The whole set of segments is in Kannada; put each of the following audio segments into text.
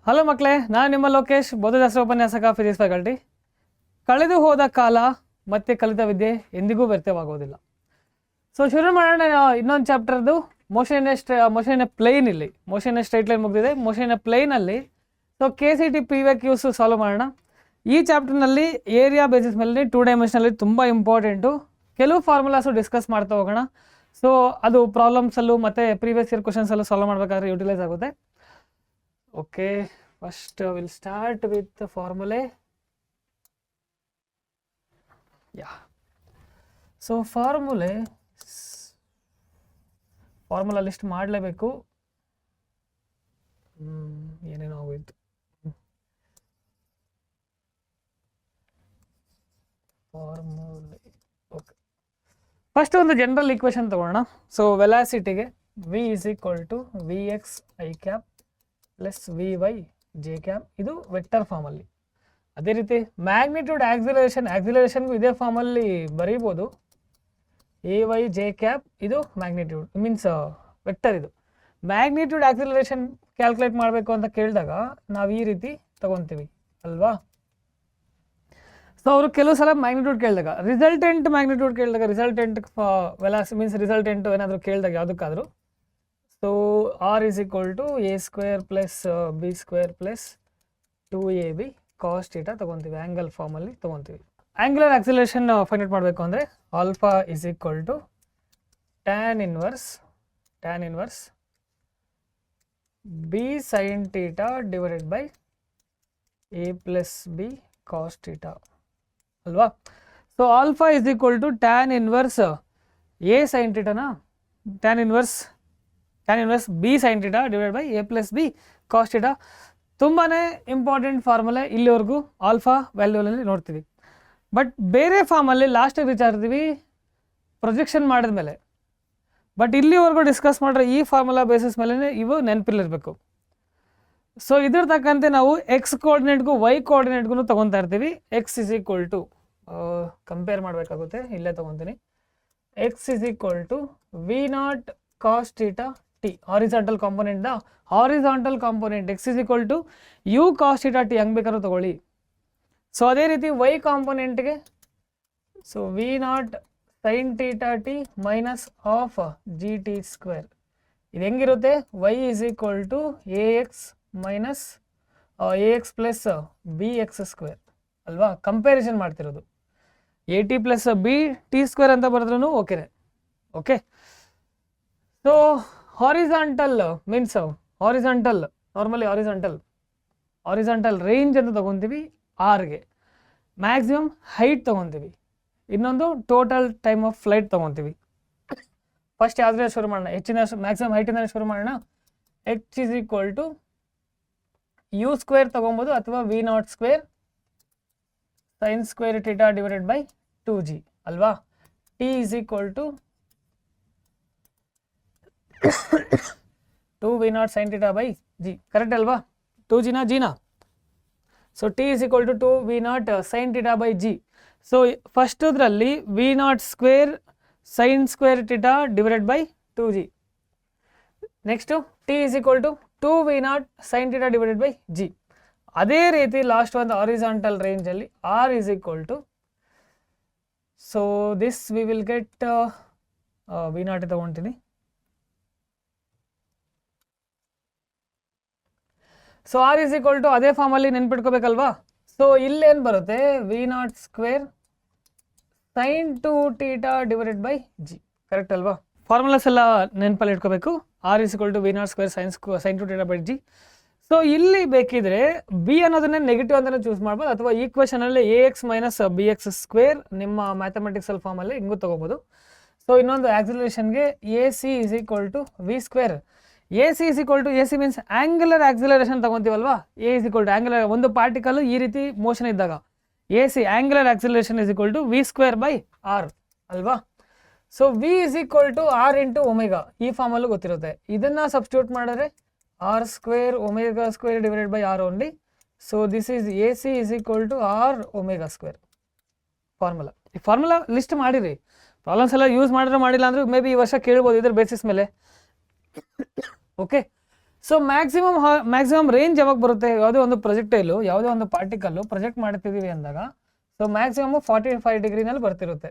ಹಲೋ ಮಕ್ಕಳೇ, ನಾನು ನಿಮ್ಮ ಲೋಕೇಶ್, ಬೌದ್ಧಶಾಸ್ತ್ರ ಉಪನ್ಯಾಸಕ, ಫಿಸಿಕ್ಸ್ ಫ್ಯಾಕಲ್ಟಿ. ಕಳೆದು ಹೋದ ಕಾಲ ಮತ್ತೆ ಕಲಿತ ವಿದ್ಯೆ ಎಂದಿಗೂ ವ್ಯರ್ಥವಾಗುವುದಿಲ್ಲ. ಸೊ ಶುರು ಮಾಡೋಣ ಇನ್ನೊಂದು ಚಾಪ್ಟರ್ದು ಮೋಷನ್ ಪ್ಲೇನ್. ಇಲ್ಲಿ ಮೋಷನ್ ಸ್ಟ್ರೈಟ್ ಲೈನ್ ಮುಗಿದಿದೆ. ಮೋಷನ್ ಪ್ಲೇನಲ್ಲಿ ಸೊ KCT PVQs ಸಾಲ್ವ್ ಮಾಡೋಣ. ಈ ಚಾಪ್ಟರ್ನಲ್ಲಿ ಏರಿಯಾ ಬೇಸಿಸ್ ಮೇಲೆ 2 ಡೈಮೆನ್ಷನಲ್ಲಿ ತುಂಬ ಇಂಪಾರ್ಟೆಂಟು. ಕೆಲವು ಫಾರ್ಮುಲಾಸು ಡಿಸ್ಕಸ್ ಮಾಡ್ತಾ ಹೋಗೋಣ. ಸೊ ಅದು ಪ್ರಾಬ್ಲಮ್ಸಲ್ಲೂ ಮತ್ತು ಪ್ರೀವಿಯಸ್ ಇಯರ್ ಕ್ವಶನ್ಸಲ್ಲೂ ಸಾಲ್ವ್ ಮಾಡಬೇಕಾದ್ರೆ ಯೂಟಿಲೈಸ್ ಆಗುತ್ತೆ. Okay, first we'll start with the formulae. Yeah. So formula list ಮಾಡಲೇಬೇಕು. ಏನೇನೋ ಆಗೋಯ್ತು. ಫಾರ್ಮುಲೆ. ಓಕೆ, ಫಸ್ಟ್ ಒಂದು ಜನರಲ್ ಈಕ್ವೇಶನ್ ತಗೋಣ. ಸೊ ವೆಲಾಸಿಟಿಗೆ v is equal to vx i cap plus vy j cap, ಇದು ವೆಕ್ಟರ್ ಫಾರ್ಮಲ್ಲಿ. ಅದೇ ರೀತಿ ಮ್ಯಾಗ್ನಿಟ್ಯೂಡ್ ಆಕ್ಸಿಲರೇಷನ್ಗೂ ಇದೇ ಫಾರ್ಮಲ್ಲಿ ಬರೀಬೋದು. ay j ಕ್ಯಾಪ್, ಇದು ಮ್ಯಾಗ್ನಿಟ್ಯೂಡ್ ಮೀನ್ಸ್ ವೆಕ್ಟರ್. ಇದು ಮ್ಯಾಗ್ನಿಟ್ಯೂಡ್ ಆಕ್ಸಿಲರೇಷನ್ ಕ್ಯಾಲ್ಕುಲೇಟ್ ಮಾಡಬೇಕು ಅಂತ ಕೇಳಿದಾಗ ನಾವು ಈ ರೀತಿ ತಗೊತೀವಿ ಅಲ್ವಾ. ಸೊ ಅವರು ಕೆಲವು ಸಲ ಮ್ಯಾಗ್ನಿಟ್ಯೂಡ್ ಕೇಳಿದಾಗ, ರಿಸಲ್ಟೆಂಟ್ ಮ್ಯಾಗ್ನಿಟ್ಯೂಡ್ ಕೇಳಿದಾಗ, ರಿಸಲ್ಟೆಂಟ್ ವೆಲಾಸಿಟಿ ಮೀನ್ಸ್ ರಿಸಲ್ಟೆಂಟ್ ಏನಾದರೂ ಕೇಳಿದಾಗ ಯಾವುದಕ್ಕಾದರೂ, so r is equal to a square plus b square plus 2ab cos theta ತಗೊತೀವಿ. ಆ್ಯಂಗಲ್ ಫಾರ್ಮಲ್ಲಿ ತೊಗೊತೀವಿ. ಆ್ಯಂಗುಲರ್ ಆಕ್ಸಿಲರೇಷನ್ ಫೈಂಡ್ ಔಟ್ ಮಾಡಬೇಕು ಅಂದರೆ alpha is equal to tan inverse b sin theta divided by a plus b cos theta ಅಲ್ವಾ. So alpha is equal to tan inverse a sin theta ನಾ, tan inverse b sin theta divided by a plus b cos theta. ತುಂಬಾ ಇಂಪಾರ್ಟೆಂಟ್ ಫಾರ್ಮುಲೆ. ಇಲ್ಲಿವರೆಗೂ ಆಲ್ಫಾ ವ್ಯಾಲ್ಯೂನಲ್ಲಿ ನೋಡ್ತೀವಿ. ಬಟ್ ಬೇರೆ ಫಾರ್ಮಲ್ಲಿ ಲಾಸ್ಟಿಗೆ ರೀಚ್ ಆಗ್ತೀವಿ ಪ್ರೊಜೆಕ್ಷನ್ ಮಾಡಿದ್ಮೇಲೆ. ಬಟ್ ಇಲ್ಲಿವರೆಗೂ ಡಿಸ್ಕಸ್ ಮಾಡಿದ್ರೆ ಈ ಫಾರ್ಮುಲಾ ಬೇಸಿಸ್ ಮೇಲೆ ಇವು ನೆನಪಿಲ್ಲಿರಬೇಕು. ಸೊ ಇದ್ರ ತಕ್ಕಂತೆ ನಾವು ಎಕ್ಸ್ ಕೋಆರ್ಡಿನೇಟ್ಗೂ ವೈ ಕೋಆರ್ಡಿನೇಟ್ಗೂ ತೊಗೊತಾ ಇರ್ತೀವಿ. X is equal to compare ಮಾಡಬೇಕಾಗುತ್ತೆ, ಇಲ್ಲೇ ತೊಗೊತೀನಿ. X is equal to v0 cos theta t, horizontal component the horizontal component x is equal to u cos theta t ಹಂಗೆ ಬೇಕಾದ್ರೂ ತಗೊಳ್ಳಿ. ಸೊ ಅದೇ ರೀತಿ y ಕಾಂಪೊನೆಂಟ್ಗೆ so v0 sin theta t minus half gt square. ಇದು ಹೆಂಗಿರುತ್ತೆ, y is equal to ax minus ax plus bx square ಅಲ್ವಾ. ಕಂಪ್ಯಾರಿಸನ್ ಮಾಡ್ತಿರೋದು at ಪ್ಲಸ್ bt ಸ್ಕ್ವೇರ್ ಅಂತ ಬರೆದ್ರೂ ಓಕೆನೆ. Okay, so horizontal means horizontal, normally horizontal range ಅಂತ ತೊಗೊತೀವಿ. ಆರ್ಗೆ ಮ್ಯಾಕ್ಸಿಮಮ್ ಹೈಟ್ ತೊಗೊತೀವಿ, ಇನ್ನೊಂದು ಟೋಟಲ್ ಟೈಮ್ ಆಫ್ ಫ್ಲೈಟ್ ತೊಗೊತೀವಿ. ಫಸ್ಟ್ ಯಾವುದೇ ಶುರು ಮಾಡೋಣ, ಹೆಚ್ಚಿನ ಮ್ಯಾಕ್ಸಿಮಮ್ ಹೈಟಿಂದ ಶುರು ಮಾಡೋಣ. H is equal to U square ತೊಗೊಬೋದು ಅಥವಾ v0 square sine square theta divided by 2g ಅಲ್ವಾ. T is equal to 2v0 sin theta by g, correct ಅಲ್ವಾ. 2gನ ಜಿನಾ. So t is equal to 2v0 sin theta by g. So ಫಸ್ಟದ್ರಲ್ಲಿ v0 square sin square theta divided by 2g. Next t is equal to 2v0 sin theta divided by g. ಅದೇ ರೀತಿ ಲಾಸ್ಟ್ ಒಂದು ಹಾರಿಜಾಂಟಲ್ ರೇಂಜಲ್ಲಿ r is equal to, so this we will get v0 ತಗೊತೀನಿ. So r is equal to ಅದೇ ಫಾರ್ಮಲ್ಲಿ ನೆನ್ಪಿಟ್ಕೋಬೇಕಲ್ವಾ. ಸೊ ಇಲ್ಲೇನು ಬರುತ್ತೆ, v0 square sine 2 theta divided by g, correct ಅಲ್ವಾ. ಫಾರ್ಮುಲಾಸ್ ಎಲ್ಲ ನೆನಪಲ್ಲಿ ಇಟ್ಕೋಬೇಕು. r is equal to v0 square sine 2 theta by g. So ಇಲ್ಲಿ ಬೇಕಿದ್ರೆ b ಅನ್ನೋದನ್ನೇ ನೆಗೆಟಿವ್ ಅಂತಲೇ ಚೂಸ್ ಮಾಡ್ಬೋದು, ಅಥವಾ ಈಕ್ವೇಷನಲ್ಲಿ ax ಮೈನಸ್ bx ಸ್ಕ್ವೇರ್ ನಿಮ್ಮ ಮ್ಯಾಥಮೆಟಿಕ್ಸಲ್ ಫಾರ್ಮಲ್ಲಿ ಹಿಂಗೂ ತೊಗೋಬೋದು. ಸೊ ಇನ್ನೊಂದು ಆಕ್ಸಿಲರೇಷನ್ಗೆ ac is equal to v square. AC is equal to AC means angular acceleration ತಗೊತೀವಲ್ವಾ. A is equal to angular, ಒಂದು ಪಾರ್ಟಿಕಲ್ ಈ ರೀತಿ ಮೋಷನ್ ಇದ್ದಾಗ AC angular acceleration is equal to v square by r ಅಲ್ವಾ. So v is equal to r into omega, ಈ ಫಾರ್ಮಲ್ಲೂ ಗೊತ್ತಿರುತ್ತೆ. ಇದನ್ನು ಸಬ್ಸ್ಟಿಟ್ಯೂಟ್ ಮಾಡಿದ್ರೆ r square omega square divided by r only. So this is AC is equal to r omega square formula. ಈ ಫಾರ್ಮುಲಾ ಲಿಸ್ಟ್ ಮಾಡಿರಿ, ಪ್ರಾಬ್ಲಮ್ಸ್ ಎಲ್ಲ ಯೂಸ್ ಮಾಡಿದ್ರೆ ಮಾಡಿಲ್ಲ ಅಂದರೆ ಮೇ ಬಿ ಈ ವರ್ಷ ಕೇಳ್ಬೋದು ಇದ್ರ ಬೇಸಿಸ್ ಮೇಲೆ. ಓಕೆ, ಸೊ ಮ್ಯಾಕ್ಸಿಮಮ್ ರೇಂಜ್ ಯಾವಾಗ ಬರುತ್ತೆ, ಯಾವುದೇ ಒಂದು ಪ್ರೊಜೆಕ್ಟೈಲು ಯಾವುದೇ ಒಂದು ಪಾರ್ಟಿಕಲ್ಲು ಪ್ರೊಜೆಕ್ಟ್ ಮಾಡ್ತಿದ್ದೀವಿ ಅಂದಾಗ ಸೊ ಮ್ಯಾಕ್ಸಿಮಮ್ 45 ಡಿಗ್ರಿನಲ್ಲಿ ಬರ್ತಿರುತ್ತೆ.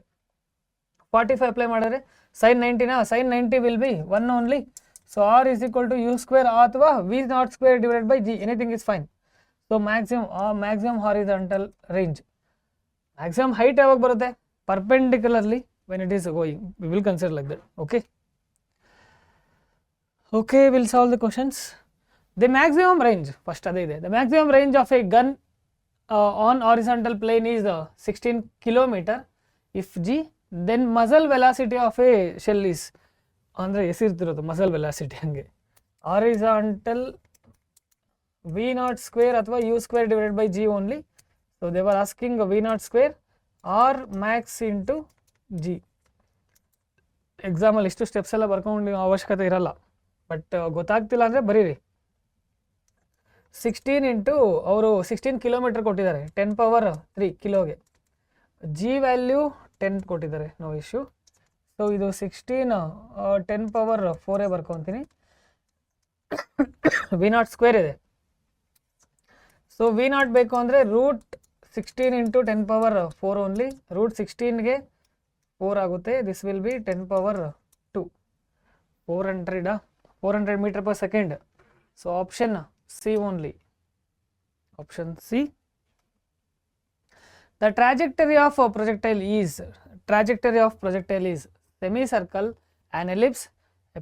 45 ಅಪ್ಲೈ ಮಾಡಿದ್ರೆ sin 90 sin 90 will be 1 only. So R is equal to U square ಅಥವಾ V not square divided by G, anything is fine. So maximum horizontal range. Maximum height ಯಾವಾಗ ಬರುತ್ತೆ, perpendicularly when it is going, we will consider like that. Okay, we'll solve the questions. The maximum range, first ಅದೇ ಇದೆ. The maximum range of a gun on horizontal plane is 16 kilometer if g, then muzzle velocity of a shell is, ಅಂದರೆ ಎಸಿರ್ತಿರೋದು muzzle velocity ಹಂಗೆ horizontal v naught square ಅಥವಾ u square divided by g only. So they were asking v naught square or max into g. ಎಕ್ಸಾಮಲ್ಲಿ ಇಷ್ಟು ಸ್ಟೆಪ್ಸ್ ಎಲ್ಲ ಬರ್ಕೊಂಡು ಅವಶ್ಯಕತೆ ಇರಲ್ಲ, ಬಟ್ ಗೊತ್ತಾಗ್ತಿಲ್ಲ ಅಂದರೆ ಬರೀರಿ. 16 ಇಂಟು ಅವರು 16 ಕಿಲೋಮೀಟರ್ ಕೊಟ್ಟಿದ್ದಾರೆ, 10 ಪವರ್ 3 ಕಿಲೋಗೆ. ಜಿ ವ್ಯಾಲ್ಯೂ 10 ಕೊಟ್ಟಿದ್ದಾರೆ, ನೋ ಇಶ್ಯೂ. ಸೊ ಇದು 16 10 ಪವರ್ 4 ಬರ್ಕೊತೀನಿ. ವಿ ನಾಟ್ ಸ್ಕ್ವೇರ್ ಇದೆ. ಸೊ ವಿ ನಾಟ್ ಬೇಕು ಅಂದರೆ √16 ಇಂಟು 10 ಪವರ್ 4 ಓನ್ಲಿ. √16ಗೆ 4 ಆಗುತ್ತೆ. This will B 10 power 2. 400 meter per second. So option C only. Option C. The trajectory of projectile is semicircle, an ellipse, a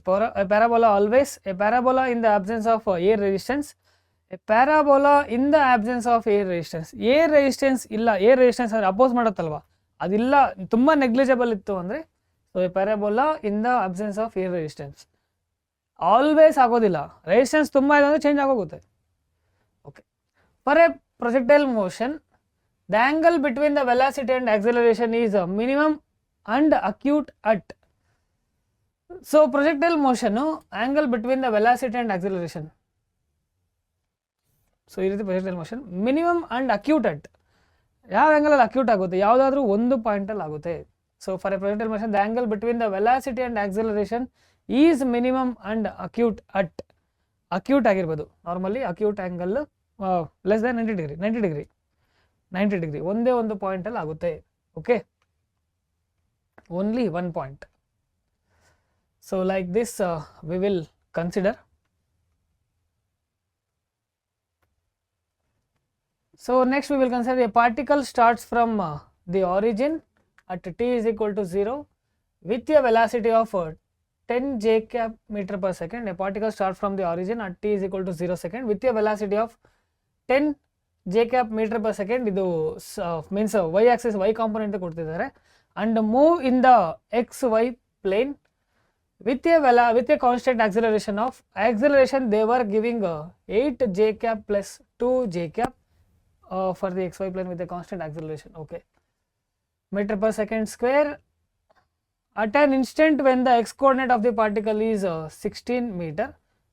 parabola always, a parabola in the absence of air resistance, a parabola in the absence of air resistance. Air resistance ಇಲ್ಲ, air resistance ಅಂದರೆ ಅಪೋಸ್ ಮಾಡುತ್ತಲ್ವ, ಅದಿಲ್ಲ, ತುಂಬ ನೆಗ್ಲಿಜಿಬಲ್ ಇತ್ತು ಅಂದರೆ so A parabola in the absence of air resistance. Always ಆಗೋದಿಲ್ಲ, ರೆಸಿಸ್ಟೆನ್ಸ್ ತುಂಬ ಇದೆ ಅಂದರೆ ಚೇಂಜ್ ಆಗೋಗುತ್ತೆ. Okay, for a projectile motion the angle between the velocity and acceleration is minimum and acute at. So projectile motion angle between the velocity and acceleration, so ಈ ರೀತಿ projectile motion minimum and acute at. ಯಾವ ಆ್ಯಂಗಲಲ್ಲಿ ಅಕ್ಯೂಟ್ ಆಗುತ್ತೆ, ಯಾವುದಾದ್ರೂ ಒಂದು ಪಾಯಿಂಟಲ್ಲಿ ಆಗುತ್ತೆ. So for a projectile motion the angle between the velocity and acceleration is minimum and acute at. Acute ಆಗಿರ್ಬೋದು, normally acute angle less than 90 degree ಒಂದೇ ಒಂದು ಪಾಯಿಂಟಲ್ಲಿ ಆಗುತ್ತೆ. Okay, only 1 point. So like this we will consider. So next we will consider a particle starts from the origin at t is equal to 0 with a velocity of 10 j cap meter per second. A particle starts from the origin at t is equal to 0 second with a velocity of 10 j cap meter per second. Idu means y axis y component ಕೊಡ್ತಿದ್ದಾರೆ and move in the xy plane with a constant acceleration they were giving 8 j cap plus 2 j cap for the xy plane with a constant acceleration. Okay, meter per second square at an instant when the x coordinate of the particle is 16 meter,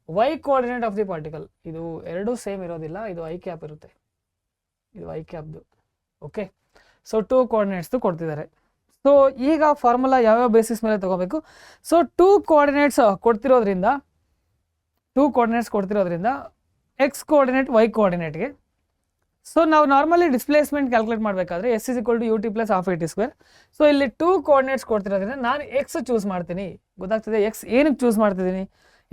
y coordinate of the particle ಇದು ಎರಡು ಸೇಮ್ ಇರೋದಿಲ್ಲ, ಇದು i cap ಇರುತ್ತೆ, ಇದು i capದು. ಓಕೆ, ಸೊ 2 ಕೋಆರ್ಡಿನೇಟ್ಸ್ದು ಕೊಡ್ತಿದ್ದಾರೆ. ಸೊ ಈಗ ಫಾರ್ಮುಲಾ ಯಾವ್ಯಾವ ಬೇಸಿಸ್ ಮೇಲೆ ತಗೋಬೇಕು. ಸೊ 2 ಕೋಆರ್ಡಿನೇಟ್ಸ್ ಕೊಡ್ತಿರೋದ್ರಿಂದ ಎಕ್ಸ್ ಕೋಆರ್ಡಿನೇಟ್ y ಕೋಆರ್ಡಿನೇಟ್ಗೆ. ಸೊ ನಾವು ನಾರ್ಮಲಿ ಡಿಸ್ಪ್ಲೇಸ್ಮೆಂಟ್ ಕ್ಯಾಲ್ಕುಲೇಟ್ ಮಾಡಬೇಕಾದ್ರೆ S is equal to U T plus half A T square. So ಇಲ್ಲಿ 2 ಕೋಆರ್ಡಿನೇಟ್ಸ್ ಕೊಡ್ತಿರೋದ್ರಿಂದ ನಾನು ಎಕ್ಸ್ ಚೂಸ್ ಮಾಡ್ತೀನಿ. ಗೊತ್ತಾಗ್ತದೆ ಎಕ್ಸ್ ಏನಕ್ಕೆ ಚೂಸ್ ಮಾಡ್ತಿದ್ದೀನಿ.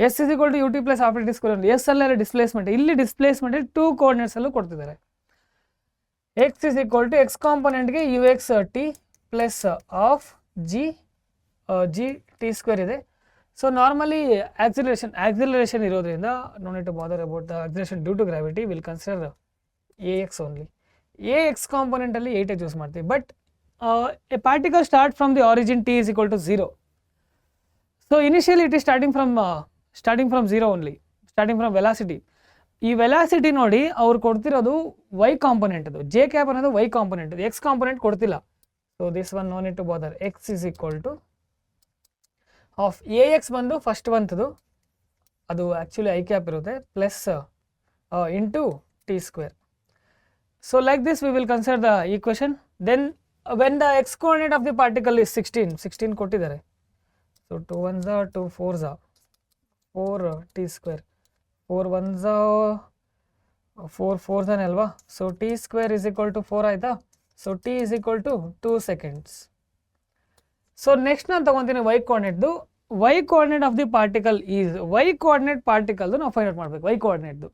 S is equal to U T plus half A T square, S ಅಲ್ಲೇ ಡಿಸ್ಪ್ಲೇಸ್ಮೆಂಟ್, ಇಲ್ಲಿ ಡಿಸ್ಪ್ಲೇಸ್ಮೆಂಟ್ 2 ಕೋಆರ್ಡಿನೇಟ್ಸಲ್ಲೂ ಕೊಡ್ತಿದ್ದಾರೆ. X is equal to X ಕಾಂಪೊನೆಂಟ್ಗೆ U X T plus half G T square ಇದೆ. ಸೊ ನಾರ್ಮಲಿ ಆಕ್ಸಿಲರೇಷನ್ ಇರೋದ್ರಿಂದ no need to bother about the acceleration due to gravity, will consider AX only. AX component ಅಲ್ಲಿ 8 ಚೂಸ್ ಮಾಡ್ತೀವಿ. But a particle start from the origin t is equal to 0. So initially it is starting from 0 only, starting from velocity. ಈ ವೆಲಾಸಿಟಿ ನೋಡಿ ಅವ್ರು ಕೊಡ್ತಿರೋದು y ಕಾಂಪೊನೆಂಟ್, ಅದು ಜೆ ಕ್ಯಾಪ್ ಅನ್ನೋದು y ಕಾಂಪೊನೆಂಟ್, ಎಕ್ಸ್ ಕಾಂಪೊನೆಂಟ್ ಕೊಡ್ತಿಲ್ಲ. So this one no need to bother. x is equal to half AX ಬಂದು ಫಸ್ಟ್ ಬಂತದು, ಅದು ಆ್ಯಕ್ಚುಲಿ i ಕ್ಯಾಪ್ ಇರುತ್ತೆ, plus into T square. So like this we will consider the equation. Then when the x coordinate of the particle is 16 ಕೊಟ್ಟಿದ್ದಾರೆ. So 2 1s are 2 4s are 4 t square 4 1s 4 4s ಅಲ್ವಾ. So T square is equal to 4 ಆಯಿತಾ. So T is equal to 2 seconds. So next ನಾನು ತೊಗೊತೀನಿ ವೈ ಕೋಆರ್ಡಿನೇಟ್ದು. Y coordinate of the particle is, Y coordinate ಪಾರ್ಟಿಕಲ್ದು ನಾವು ಫೈಂಡ್ ಔಟ್ ಮಾಡಬೇಕು ವೈ ಕೋಆರ್ಡಿನೇಟ್ದು.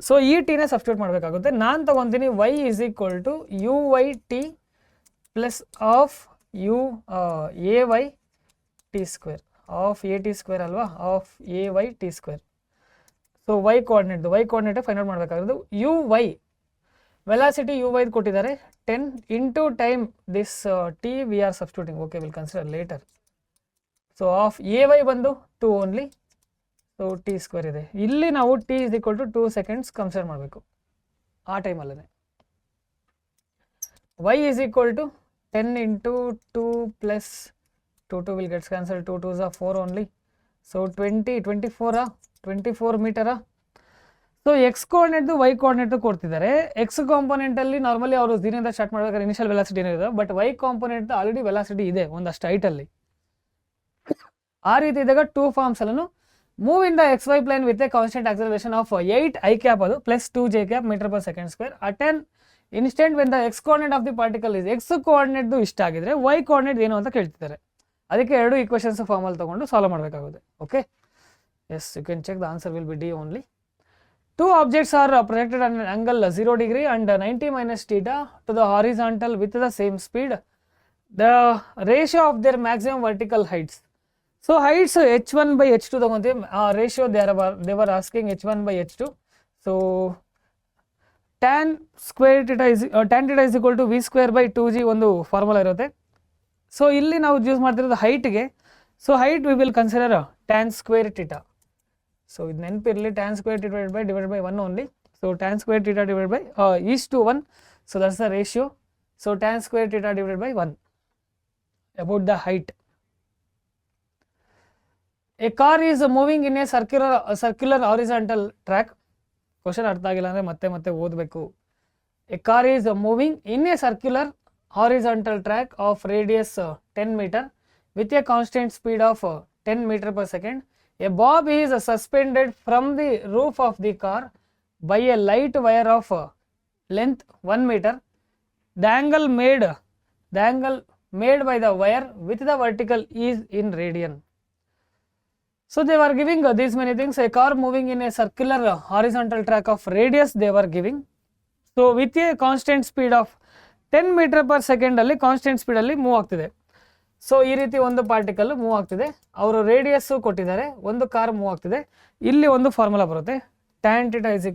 ಸೊ ಈ ಟಿನೇ ಸಬ್ಸ್ಟಿಟ್ಯೂಟ್ ಮಾಡಬೇಕಾಗುತ್ತೆ. ನಾನು ತೊಗೊತೀನಿ Y is equal to U Y T plus half U A Y T square half A T square ಅಲ್ವಾ, half A Y T square. So Y ಕೋಆರ್ಡಿನೇಟ್ದು, ವೈ ಕೋಆರ್ಡಿನೇಟ್ ಫೈಂಡ್ ಔಟ್ ಮಾಡಬೇಕಾಗೋದು. ಯು ವೈ ವೆಲಾಸಿಟಿ ಯು ವೈದು ಕೊಟ್ಟಿದ್ದಾರೆ 10 into time this t we are substituting. Okay, we'll consider later. So of ay ಬಂದು 2 only. ಸೊ ಟಿ ಸ್ಕ್ವೇರ್ ಇದೆ. ಇಲ್ಲಿ ನಾವು T is equal to 2 seconds consider ಮಾಡಬೇಕು ಆ ಟೈಮಲ್ಲೇ. Y is equal to 10 into 2 plus 2 will get cancelled, 2 2s are 4 only. So 24 ಮೀಟರಾ. ಸೊ ಎಕ್ಸ್ ಕೋಆರ್ಡಿನೇಟ್ದು ವೈ ಕೋಆರ್ಡಿನೇಟ್ ಕೊಡ್ತಿದ್ದಾರೆ. ಎಕ್ಸ್ ಕಾಂಪೋನೆಂಟಲ್ಲಿ ನಾರ್ಮಲಿ ಅವರು 0 ಇಂದ ಸ್ಟಾರ್ಟ್ ಮಾಡಬೇಕಾದ್ರೆ ಇನಿಷಿಯಲ್ ವೆಲಾಸಿಟಿ ಏನಿದೆ, but Y component already velocity ಇದೆ ಒಂದಷ್ಟು ಹೈಟಲ್ಲಿ. ಆ ರೀತಿ ಇದ್ದಾಗ 2 ಫಾರ್ಮ್ಸಲ್ಲೂ move in the X Y plane with a constant acceleration of 8 I cap ಅದು plus 2 J cap metre per second square at an instant when the X coordinate of the particle is. X ಕೋಆರ್ಡಿನೇಟ್ದು ಇಷ್ಟ ಆಗಿದ್ರೆ ವೈ ಕೋಆರ್ಡಿನೇಟ್ ಏನು ಅಂತ ಕೇಳ್ತಿದ್ದಾರೆ. ಅದಕ್ಕೆ 2 ಈಕ್ವೇಷನ್ಸ್ ಫಾರ್ಮಲ್ಲಿ ತೊಗೊಂಡು ಸಾಲ್ವ್ ಮಾಡಬೇಕಾಗುತ್ತೆ. Okay, yes you can check the answer will be D only. Two objects are projected at an angle 0 degree and 90 minus theta to the horizontal with the same speed. The ratio of their maximum vertical heights. So heights h1 by h2 ತಗೊಂತೀವಿ. Ratio they were asking h1 by h2. So tan theta is equal to v square by 2g ಒಂದು ಫಾರ್ಮುಲಾ ಇರುತ್ತೆ. ಸೊ ಇಲ್ಲಿ ನಾವು ಯೂಸ್ ಮಾಡ್ತಿರೋದು ಹೈಟ್ಗೆ. So height we will consider tan square theta. So ಇದು ನೆನಪಿರಲಿ, tan square theta divided by 1 only. So tan square theta divided by is to 1. So that's the ratio. So tan square theta divided by 1 about the height. A car is moving in a circular horizontal track. Question ಅರ್ಥ ಆಗಿಲ್ಲ ಅಂದರೆ ಮತ್ತೆ ಓದಬೇಕು. A car is moving in a circular horizontal track of radius 10 meter with a constant speed of 10 meter per second. A bob is suspended from the roof of the car by a light wire of length 1 meter. The angle made by the wire with the vertical is in radian. So they were giving these many things. A car moving in a circular horizontal track of radius they were giving. So with a constant speed of 10 meter per second ಅಲ್ಲಿ ಕಾನ್ಸ್ಟೆಂಟ್ ಸ್ಪೀಡಲ್ಲಿ ಮೂವ್ ಆಗ್ತಿದೆ. ಸೊ ಈ ರೀತಿ ಒಂದು ಪಾರ್ಟಿಕಲ್ ಮೂವ್ ಆಗ್ತಿದೆ, ಅವರು ರೇಡಿಯಸ್ಸು ಕೊಟ್ಟಿದ್ದಾರೆ, ಒಂದು ಕಾರ್ ಮೂವ್ ಆಗ್ತಿದೆ. ಇಲ್ಲಿ ಒಂದು ಫಾರ್ಮುಲಾ ಬರುತ್ತೆ, tan theta is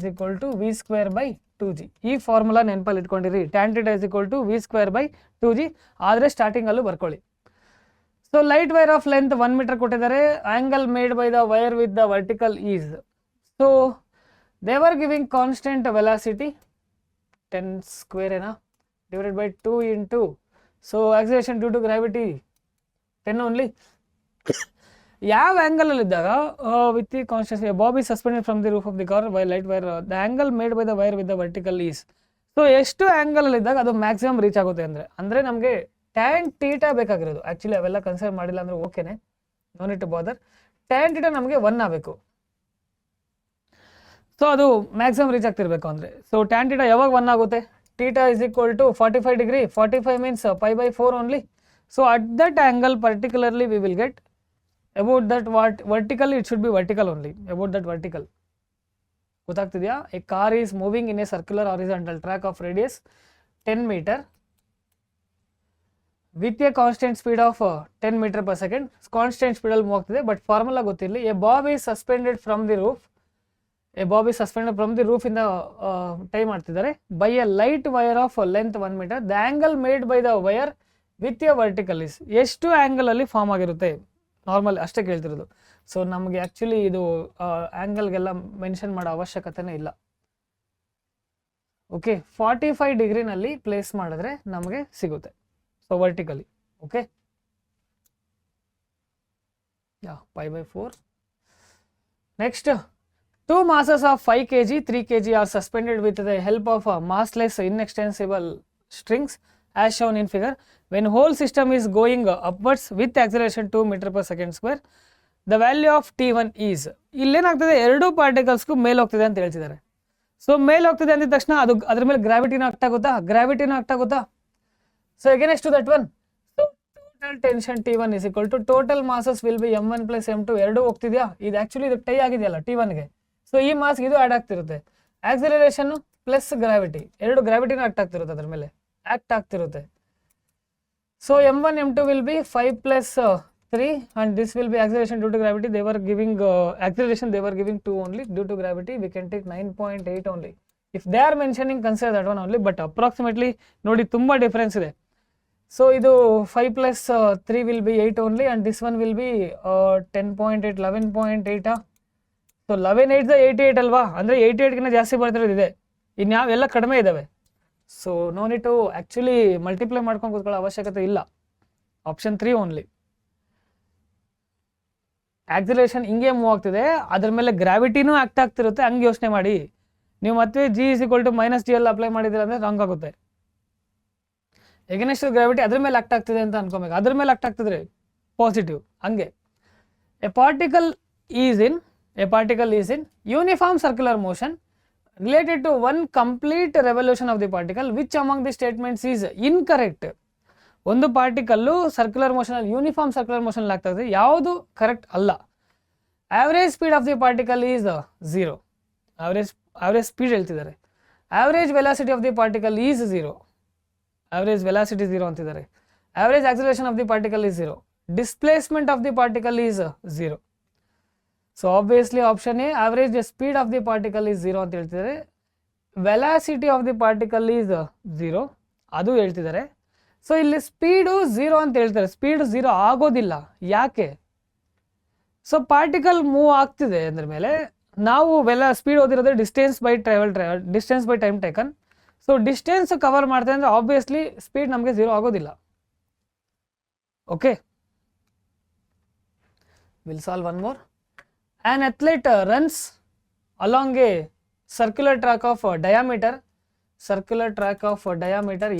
equal to v square by 2g. ಈ ಫಾರ್ಮುಲಾ ನೆನಪಲ್ಲಿ ಇಟ್ಕೊಂಡಿರಿ, tan theta is equal to v square by 2g. ಆದರೆ ಸ್ಟಾರ್ಟಿಂಗಲ್ಲೂ ಬರ್ಕೊಳ್ಳಿ. So light wire of length 1 metre ಕೊಟ್ಟಿದ್ದಾರೆ. Angle made by the wire with the vertical is. So they were giving constant velocity 10 square ಏನಾ divided by 2 into, so acceleration due to gravity 10 only. ಯಾವ ಆಂಗಲ್ ಅಲ್ಲಿ ಇದ್ದಾಗ with the constant Bob is suspended from the roof of the car by light wire, the angle made by the wire with the vertical is. So ಎಷ್ಟು ಆಂಗಲ್ ಅಲ್ಲಿ ಇದ್ದಾಗ ಅದು ಮ್ಯಾಕ್ಸಿಮಮ್ ರೀಚ್ ಆಗುತ್ತೆ ಅಂದ್ರೆ ನಮಗೆ tan theta ಬೇಕಾಗಿರೋದು. ಆಕ್ಚುಲಿ ಅವೆಲ್ಲ ಕನ್ಸಿಡರ್ ಮಾಡಿಲ್ಲ ಅಂದ್ರೆ ಓಕೆನೆ, no need to bother. tan theta ನಮಗೆ 1 ಆಗಬೇಕು. ಸೊ ಅದು ಮ್ಯಾಕ್ಸಿಮಮ್ ರೀಚ್ ಆಗ್ತಿರ್ಬೇಕು ಅಂದ್ರೆ. ಸೊ tan theta ಯಾವಾಗ 1 ಆಗುತ್ತೆ? theta is equal to 45 degree. 45 means pi by 4 only. So at that angle particularly we will get about that what vertically it should be vertical only, about that vertical. ಗೊತ್ತಾಗ್ತಿದೆಯಾ? A car is moving in a circular horizontal track of radius 10 meter with a constant speed of 10 meter per second. Constant speed ಅಲ್ಲಿ ಮೂವ್ ಆಗ್ತಿದೆ, ಬಟ್ ಫಾರ್ಮುಲಾ ಗೊತ್ತಿರಲಿ. A bob is suspended from the roof. A bob is suspended from the roof ಇಂದ ಟೈ ಮಾಡ್ತಿದ್ದಾರೆ by a light wire of length 1 meter. The angle made by the wire with a vertical is. ಎಷ್ಟು ಆ್ಯಂಗಲ್ ಅಲ್ಲಿ ಫಾರ್ಮ್ ಆಗಿರುತ್ತೆ ನಾರ್ಮಲ್ ಅಷ್ಟೇ ಕೇಳ್ತಿರೋದು. ಸೊ ನಮಗೆ ಆ್ಯಕ್ಚುಲಿ ಇದು ಆ್ಯಂಗಲ್ಗೆಲ್ಲ ಮೆನ್ಷನ್ ಮಾಡೋ ಅವಶ್ಯಕತೆನೇ ಇಲ್ಲ. ಓಕೆ, 45 ಡಿಗ್ರಿನಲ್ಲಿ ಪ್ಲೇಸ್ ಮಾಡಿದ್ರೆ ನಮಗೆ ಸಿಗುತ್ತೆ. So vertically. Okay, pi by 4. Next, 2 masses of 5 kg, 3 kg are suspended with the help of massless inextensible strings as shown in figure. When whole system is going upwards with acceleration 2 meter per second square, the value of T1 is, ಇಲ್ಲೇನಾಗ್ತದೆ, ಎರಡೂ ಪಾರ್ಟಿಕಲ್ಸ್ಗೂ ಮೇಲೆ ಹೋಗ್ತಿದೆ ಅಂತ ಹೇಳ್ತಿದ್ದಾರೆ. ಸೊ ಮೇಲೆ ಹೋಗ್ತಿದೆ ಅಂದಿದ ತಕ್ಷಣ ಅದು ಅದ್ರ ಮೇಲೆ ಗ್ರಾವಿಟಿನೂ ಆಕ್ಟ್ ಆಗುತ್ತಾ. So against to that one, so total tension T1 is equal to total masses will be m1 plus m2, ಎರಡೂ ಹೋಗ್ತಿದ್ಯಾ, ಇದು ಆಕ್ಚುಲಿ ಇದು ಟೈ ಆಗಿದೆಯಲ್ಲ T1ಗೆ. ಸೊ ಈ ಮಾಸ್ಗೆ ಇದು ಆ್ಯಡ್ ಆಗ್ತಿರುತ್ತೆ. ಆಕ್ಸಿಲರೇಷನ್ ಪ್ಲಸ್ ಗ್ರಾವಿಟಿ, ಎರಡು ಗ್ರಾವಿಟಿನೂ ಆಕ್ಟ್ ಆಗ್ತಿರುತ್ತೆ, ಅದ್ರ ಮೇಲೆ ಆಕ್ಟ್ ಆಗ್ತಿರುತ್ತೆ. So m1 m2 will be 5 plus 3 and this will be acceleration due to gravity. They were giving acceleration, they were giving 2 only. Due to gravity we can take 9.8 only. If they are mentioning, consider that one only, but approximately ನೋಡಿ ತುಂಬಾ ಡಿಫರೆನ್ಸ್ ಇದೆ. ಸೊ ಇದು 5 plus 3 will be 8 only and this one will be 10.8, 11.8. So 11 8 88 ಅಲ್ವಾ, ಅಂದರೆ 88ಗಿಂತ ಜಾಸ್ತಿ ಬರ್ತಿರೋದು ಇದೆ, ಇನ್ಯಾವೆಲ್ಲ ಕಡಿಮೆ ಇದ್ದಾವೆ. So no need to actually multiply ಮಾಡ್ಕೊಂಡು ಕೂತ್ಕೊಳ್ಳೋ ಅವಶ್ಯಕತೆ ಇಲ್ಲ. Option 3 only. ಆಕ್ಸಿಲರೇಷನ್ ಹಿಂಗೆ ಮೂವ್ ಆಗ್ತಿದೆ, ಅದ್ರ ಮೇಲೆ ಗ್ರಾವಿಟಿನೂ ಆಕ್ಟ್ ಆಗ್ತಿರುತ್ತೆ, ಹಂಗೆ ಯೋಚನೆ ಮಾಡಿ. ನೀವು ಮತ್ತೆ G = -GL ಅಪ್ಲೈ ಮಾಡಿದ್ರೆ ಅಂದರೆ ರಾಂಗ್ ಆಗುತ್ತೆ. ಎಗೇನೆಸ್ಟ್ ಗ್ರಾವಿಟಿ ಅದ್ರ ಮೇಲೆ ಆಕ್ಟ್ ಆಗ್ತಿದೆ ಅಂತ ಅನ್ಕೋಬೇಕು, ಅದ್ರ ಮೇಲೆ ಆಕ್ಟ್ ಆಗ್ತಿದ್ರೆ ಪಾಸಿಟಿವ್. ಹಂಗೆ A particle is in uniform circular motion related to one complete revolution of the particle, which among the statements is incorrect? ಒಂದು particle circular motion, uniform circular motion ಆಗ್ತಾ ಇದೆ, ಯಾವುದು ಕರೆಕ್ಟ್ ಅಲ್ಲ. Average speed of the particle is 0, average speed ಹೇಳ್ತಿದ್ದಾರೆ. Average velocity of the particle is 0, average velocity 0 ಅಂತಿದ್ದಾರೆ. Average acceleration of the particle is 0, displacement of the particle is 0. So obviously option A, average speed of the particle is 0 ಅಂತ ಹೇಳ್ತಿದ್ದಾರೆ. Velocity of the particle is 0 ಅದು ಹೇಳ್ತಿದ್ದಾರೆ. ಸೊ ಇಲ್ಲಿ ಸ್ಪೀಡು 0 ಅಂತ ಹೇಳ್ತಾರೆ, ಸ್ಪೀಡ್ 0 ಆಗೋದಿಲ್ಲ. ಯಾಕೆ? ಸೊ ಪಾರ್ಟಿಕಲ್ ಮೂವ್ ಆಗ್ತಿದೆ ಅಂದ್ರ ಮೇಲೆ ನಾವು ಸ್ಪೀಡ್ ಓದಿರೋದ್ರೆ distance by time taken. So distance cover ಮಾಡ್ತೇವೆ ಅಂದರೆ ಆಬ್ವಿಯಸ್ಲಿ ಸ್ಪೀಡ್ ನಮಗೆ 0 ಆಗೋದಿಲ್ಲ. Okay, will solve one more. An athlete runs along a circular track of diameter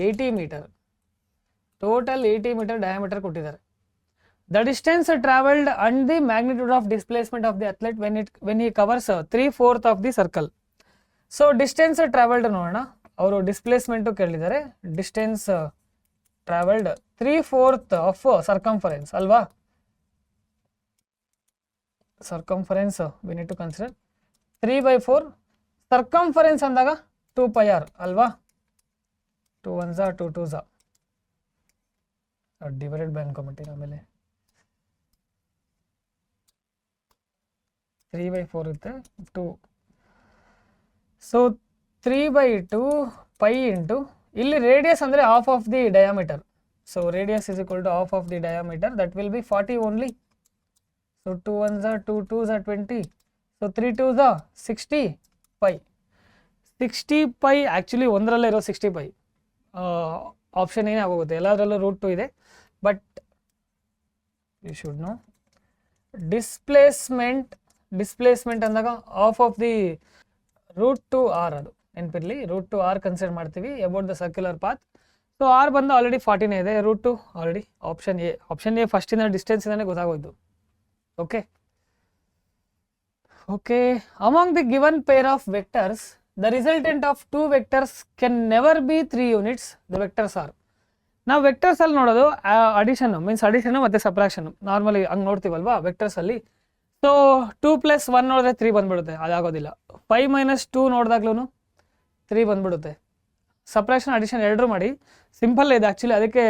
80 meter. Total 80 meter diameter ಕೊಟ್ಟಿದ್ದಾರೆ. The distance traveled and the magnitude of displacement of the athlete when he covers 3/4 of the circle. So distance traveled ನೋಡೋಣ, ಅವರು ಡಿಸ್ಪ್ಲೇಸ್ಮೆಂಟು ಕೇಳಿದ್ದಾರೆ. ಡಿಸ್ಟೆನ್ಸ್ ಟ್ರಾವೆಲ್ಡ್ 3/4 of circumference ಅಲ್ವಾ. Circumference we need to consider 3/4. Circumference ಅಂದಾಗ 2πr ಅಲ್ವಾ. 2 1s 2 2s ಡಿವೈಡೆಡ್ ಬೈ ಅನ್ಕೊಂಬಿಟ್ಟಿರ. ಆಮೇಲೆ 3/4 ಇರುತ್ತೆ 2. ಸೊ 3/2 π ಇಂಟು ಇಲ್ಲಿ ರೇಡಿಯಸ್ ಅಂದರೆ half of the diameter. So radius is equal to half of the diameter, that will be 40 only. So 2 1s 2 2s 20. So 3 2s 60 π. 60 π actually ಒಂದರಲ್ಲೇ ಇರೋ 60 π ಆಪ್ಷನ್ ಏನೇ ಆಗೋಗುತ್ತೆ, ಎಲ್ಲದರಲ್ಲೂ √2 ಇದೆ. But you should know displacement ಅಂದಾಗ ಹಾಫ್ ಆಫ್ ದಿ √2r, ಅದು ನೆನಪಿರಲಿ. √2r ಕನ್ಸಿಡರ್ ಮಾಡ್ತೀವಿ about the circular path. So r ಬಂದು ಆಲ್ರೆಡಿ 40ನೇ ಇದೆ, √2 ಆಲ್ರೆಡಿ. ಆಪ್ಷನ್ ಎ ಫಸ್ಟಿಂದ ಡಿಸ್ಟೆನ್ಸ್ ಇಂದಾನೆ ಗೊತ್ತಾಗೋಯ್ತು. Okay. Among the given pair of vectors, the resultant of two vectors can never be 3 units. The vectors are. ನಾವು ವೆಕ್ಟರ್ಸ್ ಅಲ್ಲಿ ನೋಡೋದು ಅಡಿಷನ್ ಮತ್ತು ಸಬ್ಟ್ರಾಕ್ಷನ್. ನಾರ್ಮಲಿ ಹಂಗೆ ನೋಡ್ತೀವಲ್ವಾ ವೆಕ್ಟರ್ಸ್ ಅಲ್ಲಿ. ಸೊ 2 + 1 ನೋಡಿದ್ರೆ 3 ಬಂದ್ಬಿಡುತ್ತೆ, ಅದಾಗೋದಿಲ್ಲ. 5 - 2 ನೋಡಿದಾಗ್ಲೂ 3 ಬಂದ್ಬಿಡುತ್ತೆ. ಸಬ್ಟ್ರಾಕ್ಷನ್ ಅಡಿಷನ್ ಎರಡರೂ ಮಾಡಿ ಸಿಂಪಲ್ ಇದೆ ಆ್ಯಕ್ಚುಲಿ, ಅದಕ್ಕೆ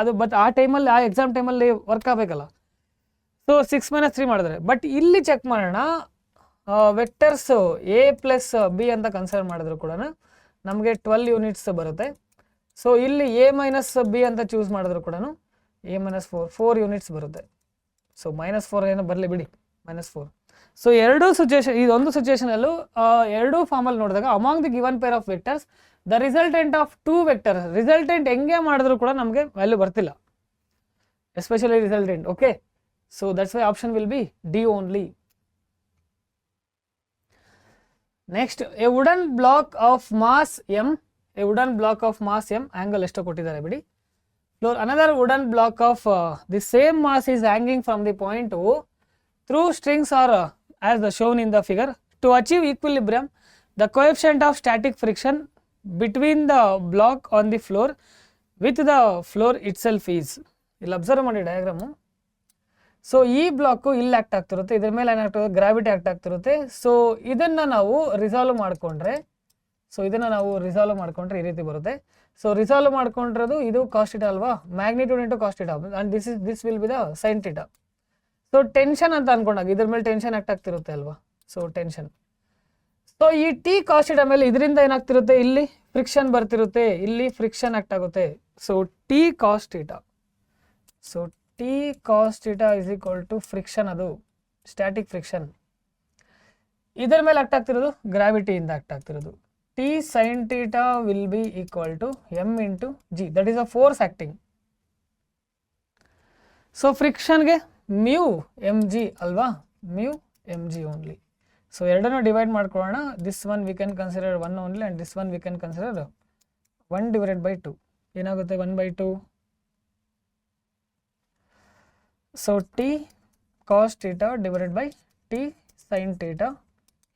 ಅದು. ಬಟ್ ಆ ಟೈಮಲ್ಲಿ, ಆ ಎಕ್ಸಾಮ್ ಟೈಮಲ್ಲಿ ವರ್ಕ್ ಆಗಬೇಕಲ್ಲ. ಸೊ 6 - 3 ಮಾಡಿದ್ರೆ. ಬಟ್ ಇಲ್ಲಿ ಚೆಕ್ ಮಾಡೋಣ, ವೆಕ್ಟರ್ಸ್ A + B ಅಂತ ಕನ್ಸಿಡರ್ ಮಾಡಿದ್ರು ಕೂಡ ನಮಗೆ 12 ಯೂನಿಟ್ಸ್ ಬರುತ್ತೆ. ಸೊ ಇಲ್ಲಿ A - B ಅಂತ ಚೂಸ್ ಮಾಡಿದ್ರು ಕೂಡ A - 4 ಯೂನಿಟ್ಸ್ ಬರುತ್ತೆ. ಸೊ -4 ಏನೋ ಬರಲಿ ಬಿಡಿ, -4. ಸೊ ಎರಡೂ ಸಿಚುವೇಶನ್, ಇದೊಂದು ಸಿಚುವೇಶನಲ್ಲೂ ಎರಡೂ ಫಾರ್ಮಲ್ಲಿ ನೋಡಿದಾಗ among the given pair of vectors the resultant of 2 vectors, resultant ಹೆಂಗೆ ಮಾಡಿದ್ರು ಕೂಡ ನಮಗೆ ವ್ಯಾಲ್ಯೂ ಬರ್ತಿಲ್ಲ, especially resultant. Okay, so that's why option will be D only. Next, a wooden block of mass m, angle ಎಷ್ಟು ಕೊಟ್ಟಿದ್ದಾರೆ ಬಿಡಿ. Another wooden block of the same mass is hanging from the point O through strings are as the shown in the figure. To achieve equilibrium, the coefficient of static friction between the block on the floor with the floor itself is. ಇಲ್ಲಿ ಅಬ್ಸರ್ವ್ ಮಾಡಿ ಡಯಾಗ್ರಾಮು. ಸೊ ಈ ಬ್ಲಾಕು ಇಲ್ಲಿ ಆ್ಯಕ್ಟ್ ಆಗ್ತಿರುತ್ತೆ, ಇದ್ರ ಮೇಲೆ ಏನಾಗ್ತಿರುತ್ತೆ ಗ್ರಾವಿಟಿ ಆ್ಯಕ್ಟ್ ಆಗ್ತಿರುತ್ತೆ. ಸೊ ಇದನ್ನು ನಾವು ರಿಸಾಲ್ವ್ ಮಾಡಿಕೊಂಡ್ರೆ ಈ ರೀತಿ ಬರುತ್ತೆ. ಸೊ ರಿಸಾಲ್ವ್ ಮಾಡ್ಕೊಂಡಿರೋದು ಇದು ಕಾಸ್ ಥೀಟಾ ಅಲ್ವಾ, magnitude into cos theta, and this will be the sine theta. So tension ಅಂತ ಅನ್ಕೊಂಡಾಗ ಇದ್ರ ಮೇಲೆ ಟೆನ್ಷನ್ ಆ್ಯಕ್ಟ್ ಆಗ್ತಿರುತ್ತೆ ಅಲ್ವಾ, ಸೊ ಟೆನ್ಷನ್. ಸೊ ಈ ಟಿ ಕಾಸ್ ಥೀಟಾ ಮೇಲೆ ಇದರಿಂದ ಏನಾಗ್ತಿರುತ್ತೆ, ಇಲ್ಲಿ ಫ್ರಿಕ್ಷನ್ ಬರ್ತಿರುತ್ತೆ, ಇಲ್ಲಿ ಫ್ರಿಕ್ಷನ್ ಆ್ಯಕ್ಟ್ ಆಗುತ್ತೆ. So T cos theta, so T cos theta is equal to friction, ಅದು ಸ್ಟ್ಯಾಟಿಕ್ ಫ್ರಿಕ್ಷನ್. ಇದರ ಮೇಲೆ ಆಕ್ಟ್ ಆಗ್ತಿರೋದು ಗ್ರಾವಿಟಿಯಿಂದ ಆಕ್ಟ್ ಆಗ್ತಿರೋದು. T sine theta will be equal to M into G, that is a force acting. So ಫ್ರಿಕ್ಷನ್ಗೆ ಮ್ಯೂ ಎಮ್ ಜಿ ಅಲ್ವಾ, mu M G only. So ಎರಡನ್ನು ಡಿವೈಡ್ ಮಾಡ್ಕೊಳ್ಳೋಣ. This one we can consider 1 only and this one we can consider 1 divided by 2. ಏನಾಗುತ್ತೆ 1/2. So t cos theta divided by t sin theta.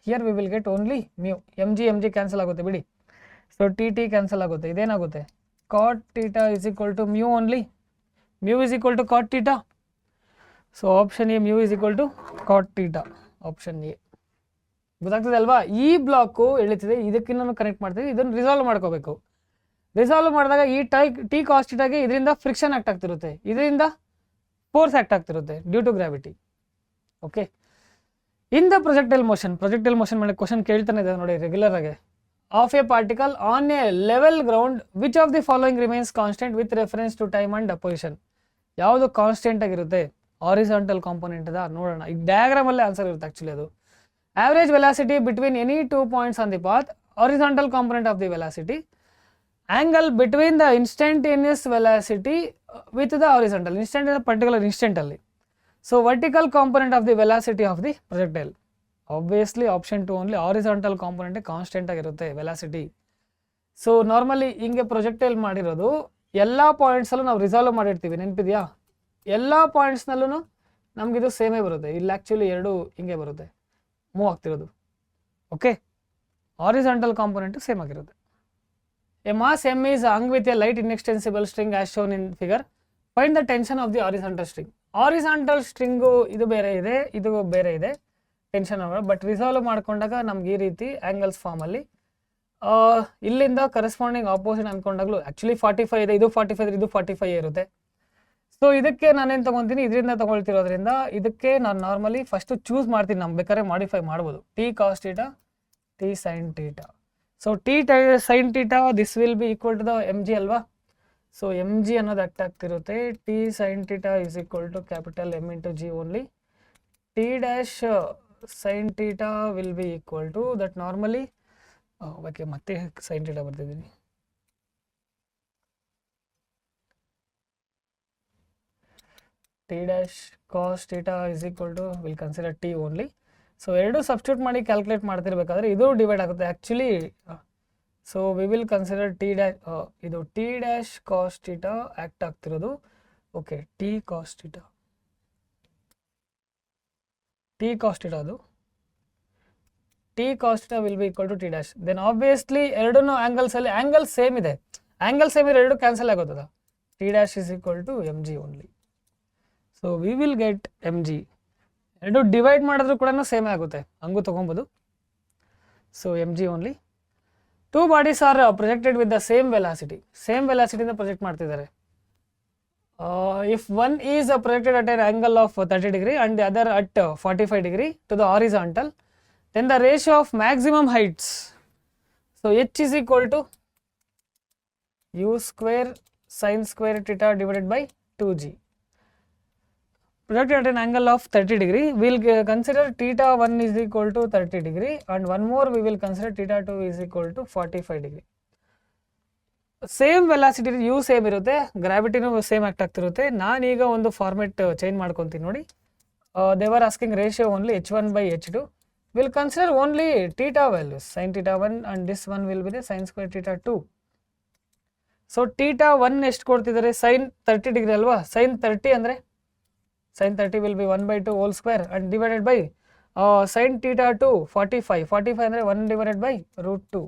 Here we will get only mu. mg cancel ಆಗುತ್ತೆ ಬಿಡಿ. So t cancel ಆಗುತ್ತೆ. ಇದೇನಾಗುತ್ತೆ cot theta is equal to mu only. Mu is equal to cot theta. So option A, mu is equal to cot theta. Option A. ಗೊತ್ತಾಗ್ತದೆ ಅಲ್ವಾ. ಈ ಬ್ಲಾಕು ಎಳಿತಿದೆ, ಇದಕ್ಕಿನ್ನೂ ಕನೆಕ್ಟ್ ಮಾಡ್ತೀವಿ, ಇದನ್ನು ರಿಸಾಲ್ವ್ ಮಾಡ್ಕೋಬೇಕು. ರಿಸಾಲ್ವ್ ಮಾಡಿದಾಗ ಈ ಟಿ ಕಾಸ್ ಥೀಟಾಗೆ ಇದರಿಂದ ಫ್ರಿಕ್ಷನ್ ಆಕ್ಟ್ ಆಗ್ತಿರುತ್ತೆ, ಇದರಿಂದ ಫೋರ್ಸ್ ಆಕ್ಟ್ ಆಗ್ತಿರುತ್ತೆ due to gravity. Okay, in the projectile motion ಮೇಲೆ ಕ್ವಶನ್ ಕೇಳ್ತಾನೆ ಇದೆ ನೋಡಿ ರೆಗ್ಯುಲರ್ ಆಗಿ. Of a particle on a level ground which of the following remains constant with reference to time and position. ಯಾವುದು ಕಾನ್ಸ್ಟೆಂಟ್ ಆಗಿರುತ್ತೆ, ಹಾರಿಸಾಂಟಲ್ ಕಾಂಪೊನೆಂಟ್ ಅದ ನೋಡೋಣ. ಈಗ ಡಯಾಗ್ರಾಮ್ ಅಲ್ಲೇ ಆನ್ಸರ್ ಇರುತ್ತೆ ಆಕ್ಚುಲಿ. ಅದು average velocity between any 2 points on the path, horizontal component of the velocity, angle between the instantaneous velocity with the horizontal, instant in a particular instant alli. So vertical component of the velocity of the projectile, obviously option 2 only, horizontal component constant ಆಗಿರುತ್ತೆ velocity. So normally ಹಿಂಗೆ projectile ಮಾಡಿರೋದು ಎಲ್ಲ ಪಾಯಿಂಟ್ಸ್ ಅಲ್ಲೂ ನಾವು ರಿಸಾಲ್ವ್ ಮಾಡಿರ್ತೀವಿ, ನೆನಪಿದೆಯಾ? ಎಲ್ಲ ಪಾಯಿಂಟ್ಸ್ನಲ್ಲೂ ನಮ್ಗೆ ಇದು ಸೇಮೇ ಬರುತ್ತೆ. ಇಲ್ಲಿ ಆ್ಯಕ್ಚುಲಿ ಎರಡು ಹಿಂಗೆ ಬರುತ್ತೆ, ಮೂವ್ ಆಗ್ತಿರೋದು. ಓಕೆ, ಹಾರಿಸಾಂಟಲ್ ಕಾಂಪೊನೆಂಟ್ ಸೇಮ್ ಆಗಿರುತ್ತೆ. A mass M is hung with a light inextensible string as shown in figure. Find the tension of the horizontal string. Horizontal string ಇದು ಬೇರೆ ಇದೆ, ಇದು ಬೇರೆ ಇದೆ ಟೆನ್ಷನ್. ಬಟ್ ರಿಸಾಲ್ವ್ ಮಾಡ್ಕೊಂಡಾಗ ನಮ್ಗೆ ಈ ರೀತಿ ಆ್ಯಂಗಲ್ಸ್ ಫಾರ್ಮಲ್ಲಿ ಇಲ್ಲಿಂದ ಕರೆಸ್ಪಾಂಡಿಂಗ್ ಆಪೋಸಿಟ್ ಅಂದ್ಕೊಂಡಾಗ್ಲೂ ಆ್ಯಕ್ಚುಲಿ 45 ಇದೆ, ಇದು 45 ಇದೆ, ಇದು 45 ಇರುತ್ತೆ. ಸೊ ಇದಕ್ಕೆ ನಾನೇನು ತೊಗೊತೀನಿ, ಇದರಿಂದ ತೊಗೊಳ್ತಿರೋದ್ರಿಂದ ಇದಕ್ಕೆ ನಾನು ನಾರ್ಮಲಿ ಫಸ್ಟು ಚೂಸ್ ಮಾಡ್ತೀನಿ, ನಮ್ಗೆ ಬೇಕಾದ್ರೆ ಮಾಡಿಫೈ ಮಾಡ್ಬೋದು. T cos theta, T sine theta. So T sine theta this will be equal to the M G ಅಲ್ವಾ. ಸೊ ಎಮ್ ಜಿ ಅನ್ನೋದು ಆಕ್ಟ್ ಆಗ್ತಿರುತ್ತೆ. T sine theta is equal to capital M into G only. T dash sine theta will be equal to that normally, okay ಮತ್ತೆ ಸೈನ್ ಥೀಟಾ ಬರ್ತಿದ್ದೀನಿ. T dash cos theta is equal to will consider T only. So ಎರಡು ಸಬ್ಸ್ಟಿಟ್ಯೂಟ್ ಮಾಡಿ ಕ್ಯಾಲ್ಕುಲೇಟ್ ಮಾಡ್ತಿರ್ಬೇಕಾದ್ರೆ ಇದು ಡಿವೈಡ್ ಆಗುತ್ತೆ actually. So we will consider T dash, ಇದು T dash cos theta act ಆಗ್ತಿರೋದು. Okay, T cos theta, T cos theta ಅದು T cos theta will be equal to T dash. Then obviously ಎರಡೂ ಆ್ಯಂಗಲ್ಸಲ್ಲಿ ಆ್ಯಂಗಲ್ ಸೇಮ್ ಇದೆ, ಆ್ಯಂಗಲ್ ಸೇಮ್ ಇದೆ, ಎರಡು ಕ್ಯಾನ್ಸಲ್ ಆಗೋತದ. T dash is equal to M G only. So we will get M G. ಎರಡು ಡಿವೈಡ್ ಮಾಡಿದ್ರು ಕೂಡ ಸೇಮೇ ಆಗುತ್ತೆ, ಹಂಗೂ ತೊಗೊಬೋದು. So M G only. Two bodies are projected with the same ವೆಲಾಸಿಟಿಯಿಂದ ಪ್ರೊಜೆಕ್ಟ್ ಮಾಡ್ತಿದ್ದಾರೆ. If one is projected at an angle of 30 degree and the other at 45 degree to the horizontal, then the ratio of maximum heights, so h is equal to u square sin square theta divided by 2g. Projected at an angle of 30 degree, we will consider theta 1 is equal to 30 degree and one more we will consider theta 2 is equal to 45 degree. Same velocity u same ಇರುತ್ತೆ, ಗ್ರಾವಿಟಿನೂ ಸೇಮ್ ಆಕ್ಟ್ ಆಗ್ತಿರುತ್ತೆ. ನಾನೀಗ ಒಂದು ಫಾರ್ಮೆಟ್ ಚೇಂಜ್ ಮಾಡ್ಕೊತೀನಿ ನೋಡಿ. They were asking ratio only h1/h2. we'll consider only theta values, sin theta 1 and this one will be the sin square theta 2. So theta 1 ಎಷ್ಟು ಕೊಡ್ತಿದ್ದಾರೆ, sin 30 ಡಿಗ್ರಿ ಅಲ್ವಾ. sin 30 ಅಂದರೆ sin 30 will be 1 by 2 whole square and divided by sin theta 2 45. 45 ಅಂದರೆ 1 divided by root 2.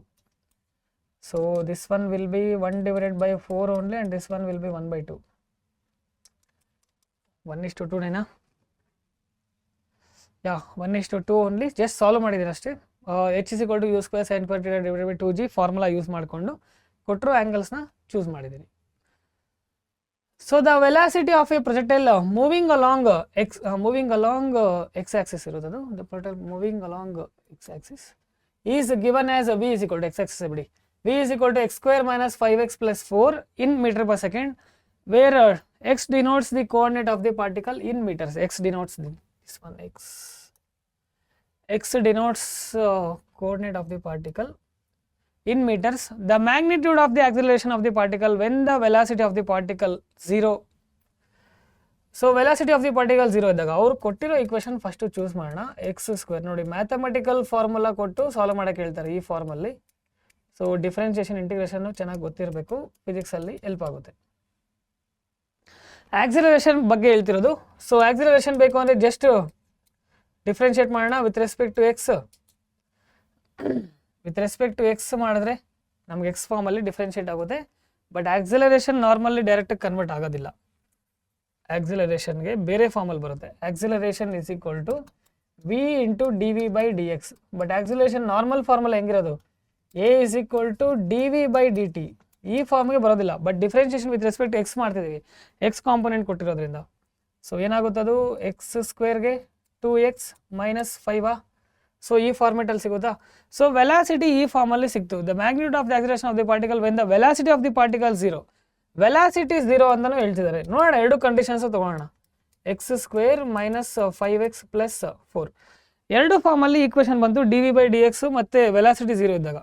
So this one will be 1 divided by 4 only and this one will be 1 by 2. 1:2 Naina? Yeah 1:2 only. Just solve ಮಾಡಿದ್ದೀನಿ ಅಷ್ಟೇ. h is equal to u square sin per theta divided by 2g formula use ಮಾಡಿಕೊಂಡು ಕೊಟ್ಟರು ಆ್ಯಂಗಲ್ಸ್ನ ಚೂಸ್ ಮಾಡಿದ್ದೀನಿ. So the velocity of a projectile moving along X axis ಇರೋದು. The projectile moving along X axis is given as v is equal to x axis ಬಿಡಿ. v is equal to x square minus 5x plus 4 in meter per second, where x denotes the coordinate of the particle in meters. X denotes this one, x denotes coordinate of the particle in meters. The magnitude of the acceleration of the particle when the velocity of the particle 0. So velocity of the particle 0 ಇದ್ದಾಗ ಅವ್ರು ಕೊಟ್ಟಿರೋ ಈಕ್ವೇಷನ್ ಫಸ್ಟು ಚೂಸ್ ಮಾಡೋಣ. ಎಕ್ಸ್ ಸ್ಕ್ವೇರ್ ನೋಡಿ, ಮ್ಯಾಥಮೆಟಿಕಲ್ ಫಾರ್ಮುಲಾ ಕೊಟ್ಟು ಸಾಲ್ವ್ ಮಾಡೋಕ್ಕೆ ಹೇಳ್ತಾರೆ ಈ ಫಾರ್ಮಲ್ಲಿ. ಸೊ ಡಿಫ್ರೆನ್ಷಿಯೇಷನ್ ಇಂಟಿಗ್ರೇಷನ್ನು ಚೆನ್ನಾಗಿ ಗೊತ್ತಿರಬೇಕು, ಫಿಸಿಕ್ಸಲ್ಲಿ ಹೆಲ್ಪ್ ಆಗುತ್ತೆ. ಆಕ್ಸಿಲರೇಷನ್ ಬಗ್ಗೆ ಹೇಳ್ತಿರೋದು. ಸೊ ಆಕ್ಸಿಲರೇಷನ್ ಬೇಕು ಅಂದರೆ ಜಸ್ಟ್ ಡಿಫ್ರೆನ್ಷಿಯೇಟ್ ಮಾಡೋಣ with respect to x. With respect to x ಮಾಡಿದ್ರೆ ನಮ್ಗೆ ಎಕ್ಸ್ ಫಾರ್ಮಲ್ಲಿ ಡಿಫ್ರೆನ್ಷಿಯೇಟ್ ಆಗುತ್ತೆ. ಬಟ್ ಆಕ್ಸಿಲರೇಷನ್ ನಾರ್ಮಲ್ಲಿ ಡೈರೆಕ್ಟಾಗಿ ಕನ್ವರ್ಟ್ ಆಗೋದಿಲ್ಲ. ಆಕ್ಸಿಲರೇಷನ್ಗೆ ಬೇರೆ ಫಾರ್ಮಲ್ಲಿ ಬರುತ್ತೆ. Acceleration is equal to v into d V by d x. But acceleration normal ಫಾರ್ಮಲ್ಲಿ ಹೆಂಗಿರೋದು, a is equal to d V by d t. ಈ ಫಾರ್ಮ್ಗೆ ಬರೋದಿಲ್ಲ. But differentiation with respect x ಮಾಡ್ತಿದ್ದೀವಿ, ಎಕ್ಸ್ ಕಾಂಪೊನೆಂಟ್ ಕೊಟ್ಟಿರೋದ್ರಿಂದ. ಸೊ ಏನಾಗುತ್ತದು, ಎಕ್ಸ್ ಸ್ಕ್ವೇರ್ಗೆ 2x ಮೈನಸ್ 5. ಸೊ ಈ ಫಾರ್ಮೆಟಲ್ಲಿ ಸಿಗುತ್ತಾ. ಸೊ ವೆಲಾಸಿಟಿ ಈ ಫಾರ್ಮಲ್ಲಿ ಸಿಕ್ತು. The magnitude of the acceleration of the particle when the velocity of the particle 0. Velocity 0 ಅಂತಲೂ ಹೇಳ್ತಿದ್ದಾರೆ. ನೋಡೋಣ, ಎರಡು ಕಂಡೀಷನ್ಸು ತೊಗೊಳ್ಳೋಣ. X square minus 5x plus 4 ಎರಡು ಫಾರ್ಮಲ್ಲಿ ಈಕ್ವೇಷನ್ ಬಂತು, D V by D X ಮತ್ತು ವೆಲಾಸಿಟಿ 0 ಇದ್ದಾಗ.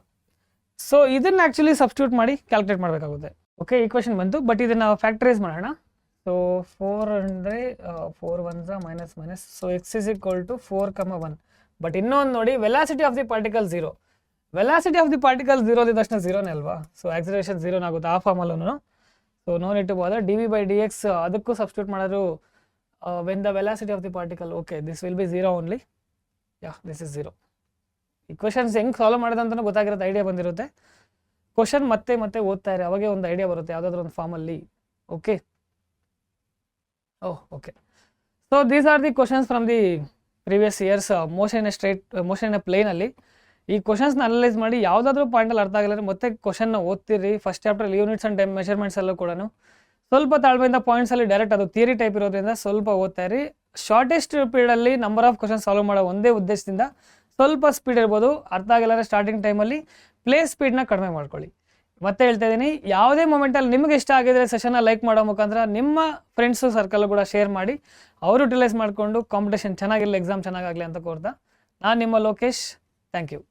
ಸೊ ಇದನ್ನು ಆ್ಯಕ್ಚುಲಿ ಸಬ್ಸ್ಟಿಟ್ಯೂಟ್ ಮಾಡಿ ಕ್ಯಾಲ್ಕುಲೇಟ್ ಮಾಡಬೇಕಾಗುತ್ತೆ. ಓಕೆ, ಈಕ್ವೇಷನ್ ಬಂತು. ಬಟ್ ಇದನ್ನು ಫ್ಯಾಕ್ಟರೈಸ್ ಮಾಡೋಣ. ಸೊ 4 ಅಂದರೆ 4 1 minus minus. So X is equal to 4, 1. But ಇನ್ನೊಂದು ನೋಡಿ, velocity of the particle 0. Velocity of the particle 0 ಇದ್ದ ತಕ್ಷಣ 0ನೇ ಅಲ್ವಾ. ಸೊ ಆಕ್ಸಿಲರೇಷನ್ 0 ಆಗುತ್ತೆ ಆ ಫಾರ್ಮಲ್ಲೂ. So no need to bother. D V by d x ಅದಕ್ಕೂ ಸಬ್ಸ್ಟಿಟ್ಯೂಟ್ ಮಾಡೋದು when the velocity of the particle. Okay, this will be 0 only. Yeah, this is 0. Equations ಹೆಂಗೆ ಸಾಲ್ವ್ ಮಾಡೋದಂತಲೂ ಗೊತ್ತಾಗಿರುತ್ತೆ, ಐಡಿಯಾ ಬಂದಿರುತ್ತೆ. ಕ್ವಶನ್ ಮತ್ತೆ ಮತ್ತೆ ಓದ್ತಾ ಇರಿ, ಅವಾಗೆ ಒಂದು ಐಡಿಯಾ ಬರುತ್ತೆ ಯಾವುದಾದ್ರೂ ಒಂದು ಫಾರ್ಮಲ್ಲಿ. Okay, okay. So these are the questions from the previous years. Motion in a ಪ್ಲೇನಲ್ಲಿ ಈ ಕ್ವಶನ್ಸ್ನ ಅನಲೈಸ್ ಮಾಡಿ ಯಾವುದಾದ್ರೂ ಪಾಯಿಂಟಲ್ಲಿ ಅರ್ಥ ಆಗಿಲ್ಲ ಮತ್ತೆ ಕ್ವಶನ್ನ ಓದ್ತಿರಿ. First chapter units and time measurements ಎಲ್ಲೂ ಕೂಡ ಸ್ವಲ್ಪ ತಾಳ್ಮೆಯಿಂದ ಪಾಯಿಂಟ್ಸಲ್ಲಿ ಡೈರೆಕ್ಟ್ ಅದು ಥಿಯರಿ ಟೈಪ್ ಇರೋದ್ರಿಂದ ಸ್ವಲ್ಪ ಓದ್ತಾ ಇರಿ. ಶಾರ್ಟೆಸ್ಟ್ ಪೀರಿಯಡಲ್ಲಿ ನಂಬರ್ ಆಫ್ ಕ್ವಶನ್ಸ್ ಸಾಲ್ವ್ ಮಾಡೋ ಒಂದೇ ಉದ್ದೇಶದಿಂದ ಸ್ವಲ್ಪ ಸ್ಪೀಡ್ ಇರ್ಬೋದು. ಅರ್ಥ ಆಗಿಲ್ಲ ಸ್ಟಾರ್ಟಿಂಗ್ ಟೈಮಲ್ಲಿ ಪ್ಲೇ ಸ್ಪೀಡ್ನ ಕಡಿಮೆ ಮಾಡ್ಕೊಳ್ಳಿ. ಮತ್ತೆ ಹೇಳ್ತಾ ಇದ್ದೀನಿ, ಯಾವುದೇ ಮೊಮೆಂಟಲ್ಲಿ ನಿಮಗೆ ಇಷ್ಟ ಆಗಿದ್ರೆ ಸೆಷನ್ನ ಲೈಕ್ ಮಾಡೋ ಮುಖಾಂತರ ನಿಮ್ಮ ಫ್ರೆಂಡ್ಸು ಸರ್ಕಲ್ ಕೂಡ ಶೇರ್ ಮಾಡಿ, ಅವರು ಯುಟಿಲೈಸ್ ಮಾಡಿಕೊಂಡು ಕಾಂಪಿಟೇಷನ್ ಚೆನ್ನಾಗಿರಲಿ, ಎಕ್ಸಾಮ್ ಚೆನ್ನಾಗಾಗಲಿ ಅಂತ ಕೋರ್ತಾ ನಾನು ನಿಮ್ಮ ಲೋಕೇಶ್. Thank you.